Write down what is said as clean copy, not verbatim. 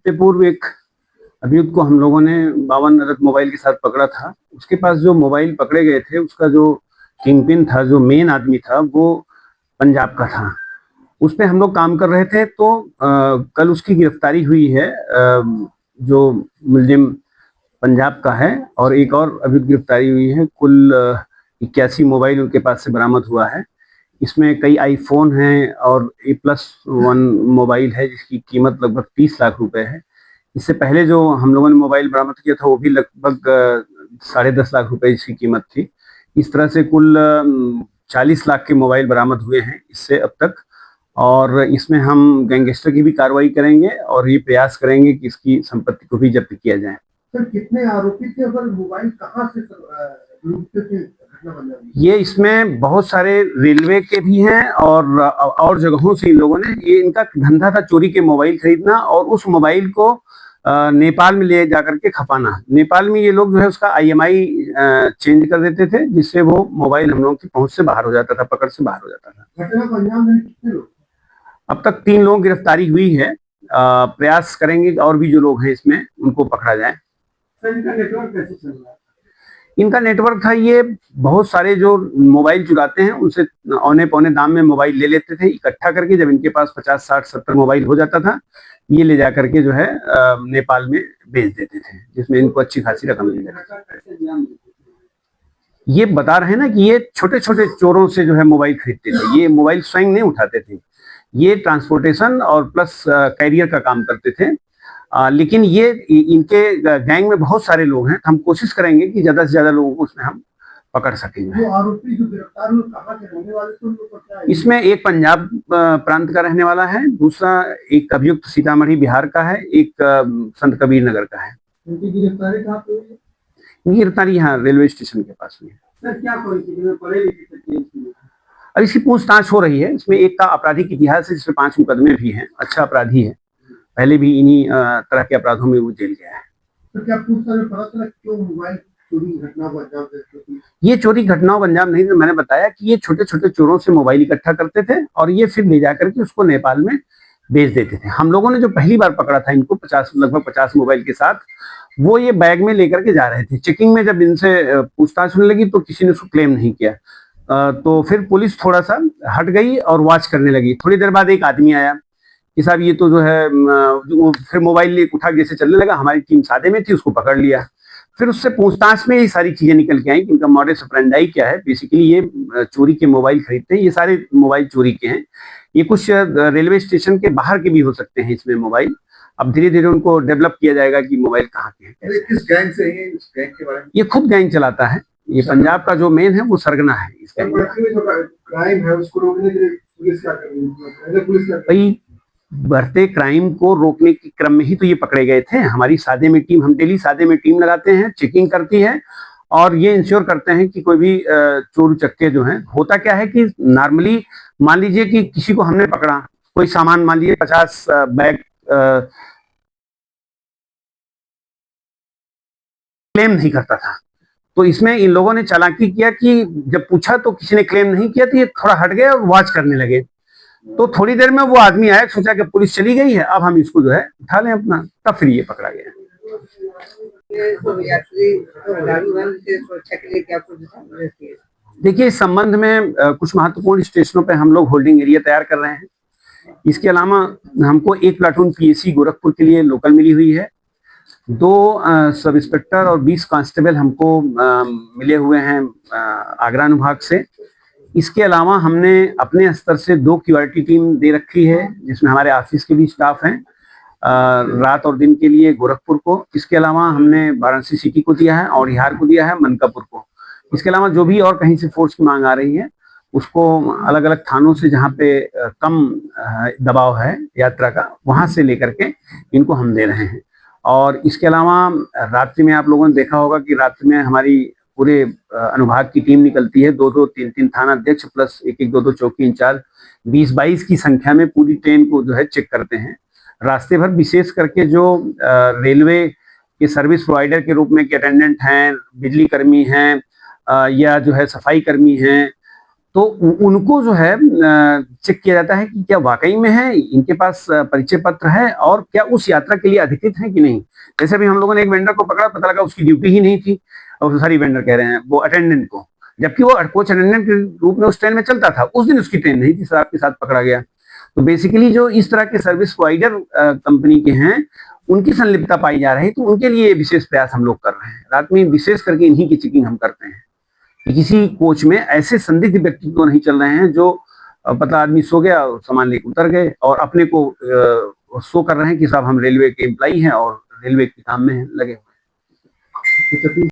हफ्ते पूर्व एक अभियुक्त को हम लोगों ने 52 अदद मोबाइल के साथ पकड़ा था। उसके पास जो मोबाइल पकड़े गए थे, उसका जो किंगपिन था, जो मेन आदमी था, वो पंजाब का था। उस पे हम लोग काम कर रहे थे, तो कल उसकी गिरफ्तारी हुई है। जो मुलजिम पंजाब का है, और एक और अभियुक्त गिरफ्तारी हुई है। कुल 81 मोबाइल उनके पास से बरामद हुआ है। इसमें कई आईफोन हैं और A+1 मोबाइल है, जिसकी कीमत लगभग 30 लाख रुपए है। इससे पहले जो हम लोगों ने मोबाइल बरामद किया था, वो भी लगभग 10.5 लाख रुपए इसकी कीमत थी। इस तरह से कुल 40 लाख के मोबाइल बरामद हुए हैं इससे अब तक। और इसमें हम गैंगस्टर की भी कार्रवाई करेंगे और ये प्रयास करेंगे कि इसकी संपत्ति को भी जब्त किया जाए। सर, कितने आरोपी थे और मोबाइल कहाँ से लूटते थे? ये इसमें बहुत सारे रेलवे के भी हैं और जगहों से इन लोगों ने, ये इनका धंधा था चोरी के मोबाइल खरीदना और उस मोबाइल को नेपाल में ले जाकर के खपाना। नेपाल में ये लोग जो है उसका IMI चेंज कर देते थे, जिससे वो मोबाइल हम लोगों की पहुंच से बाहर हो जाता था, पकड़ से बाहर हो जाता था। घटना को अंजाम देने कितने लोग? अब तक 3 लोगों की गिरफ्तारी हुई है। प्रयास करेंगे और भी जो लोग हैं इसमें उनको पकड़ा जाए। सर, इनका नेटवर्क कैसे चल रहा है? इनका नेटवर्क था, ये बहुत सारे जो मोबाइल चुराते हैं उनसे औने पौने दाम में मोबाइल ले लेते थे इकट्ठा करके। जब इनके पास 50, 60, 70 मोबाइल हो जाता था, ये ले जा करके जो है नेपाल में बेच देते थे, जिसमें इनको अच्छी खासी रकम मिल जाती। ये बता रहे हैं ना कि ये छोटे छोटे चोरों से जो है मोबाइल खरीदते थे। ये मोबाइल स्वयं नहीं उठाते थे, ये ट्रांसपोर्टेशन और प्लस कैरियर का काम करते थे। लेकिन ये इनके गैंग में बहुत सारे लोग हैं। हम कोशिश करेंगे कि ज्यादा से ज्यादा लोगों को उसमें हम पकड़ सकेंगे। जो आरोपी जो गिरफ्तार हुए कहाँ के रहने वाले थे, उनको पता है? इसमें एक पंजाब प्रांत का रहने वाला है, दूसरा एक अभियुक्त सीतामढ़ी बिहार का है, एक संत कबीर नगर का है। उनकी गिरफ्तारी कहाँ पे हुई है? इनकी गिरफ्तारी यहाँ रेलवे स्टेशन के पास हुई है। सर, क्या परिस्थिति में पढ़े लिखे थे? अब इसकी पूछताछ हो रही है। इसमें एक का आपराधिक इतिहास है, जिसमें 5 मुकदमे भी हैं। अच्छा अपराधी है, पहले भी इन्हीं तरह के अपराधों में वो जेल गया है। तो क्या पूछताछ में पता चला क्यों मोबाइल चोरी घटना को अंजाम देते? ये चोरी घटनाओं को अंजाम नहीं, मैंने बताया कि ये छोटे छोटे चोरों से मोबाइल इकट्ठा करते थे और ये फिर ले जाकर के उसको नेपाल में बेच देते थे। हम लोगों ने जो पहली बार पकड़ा था इनको लगभग 50 मोबाइल के साथ, वो ये बैग में लेकर के जा रहे थे। चेकिंग में जब इनसे पूछताछ होने लगी तो किसी ने उसको क्लेम नहीं किया। तो फिर पुलिस थोड़ा सा हट गई और वॉच करने लगी। थोड़ी देर बाद एक आदमी आया कि साहब ये तो जो है, वो फिर मोबाइल ले उठा जैसे चलने लगा। हमारी टीम सादे में थी, उसको पकड़ लिया। फिर उससे पूछताछ में ये सारी चीजें निकल के आई कि इनका मॉडस ऑपरेंडाई क्या है। बेसिकली ये चोरी के मोबाइल खरीदते हैं, ये सारे मोबाइल चोरी के हैं। ये कुछ रेलवे स्टेशन के बाहर के भी हो सकते हैं इसमें मोबाइल। अब धीरे धीरे उनको डेवलप किया जाएगा कि मोबाइल कहाँ के हैं। किस गैंग से है? इस गैंग के बारे में? ये खुद गैंग चलाता है। ये पंजाब का जो मेन है वो सरगना है इस गैंग का। क्राइम है, उसको रोकने के लिए पुलिस क्या कर रही है? भाई, बढ़ते क्राइम को रोकने के क्रम में ही तो ये पकड़े गए थे। हमारी सादे में टीम, हम डेली सादे में टीम लगाते हैं, चेकिंग करती है और ये इंश्योर करते हैं कि कोई भी चोर चक्के जो हैं। होता क्या है कि नॉर्मली मान लीजिए कि किसी को हमने पकड़ा, कोई सामान मान लीजिए 50 बैग क्लेम नहीं करता था, तो इसमें इन लोगों ने चालाकी किया कि जब पूछा तो किसी ने क्लेम नहीं किया, तो ये थोड़ा हट गए और वॉच करने लगे। तो थोड़ी देर में वो आदमी आया, सोचा कि पुलिस चली गई है, अब हम इसको जो है उठा लें अपना, तब फिर ये पकड़ा गया। देखिए, इस संबंध में कुछ महत्वपूर्ण स्टेशनों पे हम लोग होल्डिंग एरिया तैयार कर रहे हैं। इसके अलावा हमको एक प्लाटून PSC गोरखपुर के लिए लोकल मिली हुई है। 2 सब इंस्पेक्टर और 20 कांस्टेबल हमको मिले हुए हैं आगरा अनुभाग से। इसके अलावा हमने अपने स्तर से 2 QRT टीम दे रखी है, जिसमें हमारे ऑफिस के भी स्टाफ हैं रात और दिन के लिए गोरखपुर को। इसके अलावा हमने वाराणसी सिटी को दिया है और हिहार को दिया है, मनकापुर को। इसके अलावा जो भी और कहीं से फोर्स की मांग आ रही है, उसको अलग अलग थानों से जहाँ पे कम दबाव है यात्रा का, वहां से लेकर के इनको हम दे रहे हैं। और इसके अलावा रात्रि में आप लोगों ने देखा होगा कि रात्रि में हमारी पूरे अनुभाग की टीम निकलती है। 2-2, 3-3 थाना अध्यक्ष प्लस 1-1, 2-2 चौकी इंचार्ज, 20-22 की संख्या में पूरी ट्रेन को जो है चेक करते हैं रास्ते भर। विशेष करके जो रेलवे के सर्विस प्रोवाइडर के रूप में के अटेंडेंट हैं, बिजली कर्मी हैं या जो है सफाई कर्मी हैं, तो उनको जो है चेक किया जाता है कि क्या वाकई में है, इनके पास परिचय पत्र है और क्या उस यात्रा के लिए अधिकृत है कि नहीं। जैसे अभी हम लोगों ने एक वेंडर को पकड़ा, पता लगा उसकी ड्यूटी ही नहीं थी, और सारी वेंडर कह रहे हैं वो अटेंडेंट को, जबकि वो कोच अटेंडेंट के रूप में उस ट्रेन में चलता था, उस दिन उसकी ट्रेन नहीं थी, शराब के साथ पकड़ा गया। तो बेसिकली जो इस तरह के सर्विस प्रोवाइडर कंपनी के हैं, उनकी संलिप्तता पाई जा रही है, तो उनके लिए विशेष प्रयास हम लोग कर रहे हैं। रात में विशेष करके इन्हीं की चेकिंग हम करते हैं कि किसी कोच में ऐसे संदिग्ध व्यक्ति तो नहीं चल रहे हैं जो पता आदमी सो गया और सामान लेकर उतर गए और अपने को शो कर रहे हैं कि साहब हम रेलवे के एम्प्लाई हैं और रेलवे के काम में लगे हुए हैं।